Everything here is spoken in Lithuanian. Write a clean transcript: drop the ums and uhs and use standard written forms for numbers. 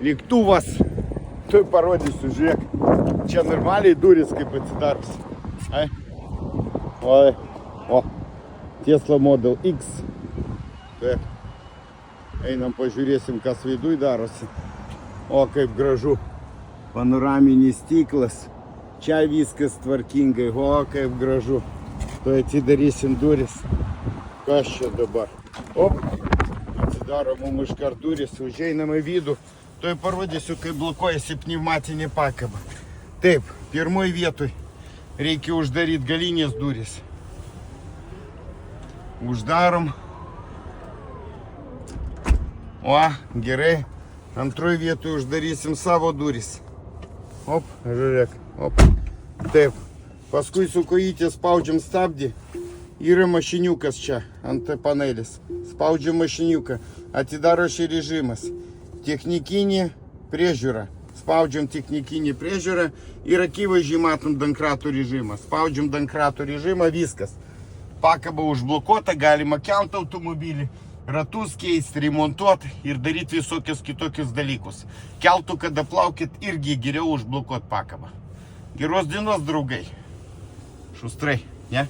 lėktuvas. Tuoj parodysiu, žiūrėk. Čia normaliai durys kaip atsidarbs. Ai. O. Tesla Model X. Tuoj. Einam pažiūrėsim, kas viduj darosi. O, kaip gražu. Panoraminis stiklas. Čia viskas tvarkingai. O, kaip gražu. Tuoj atidarysim duris. Kas čia dabar? Op. Atsidaro mums iškart duris. Užeinam į vidų. Tuoj parodysiu, kaip blokuojasi pneumatinė pakaba. Taip, pirmoj vietoj reikia uždaryti galinės duris. Uždarom. O, gerai. Antroj vietoj uždarysim savo duris. Op, žiūrėk. Op. Taip. Paskui su kojytė spaudžiam stabdį. Yra mašiniukas čia ant panelės. Spaudžiam mašiniuką. Atidaro šį režimas. Technikinė priežiūra. Spaudžiam technikinį priežiūrą ir akivaizdžiai matom dankrato režimą. Spaudžiam dankrato režimą, viskas. Pakaba užblokuota, galima kelti automobilį, ratus keisti, remontuoti ir daryti visokius kitokius dalykus. Keltų, kada plaukit, irgi geriau užblokuoti pakabą. Geros dienos, draugai. Šustrai, ne?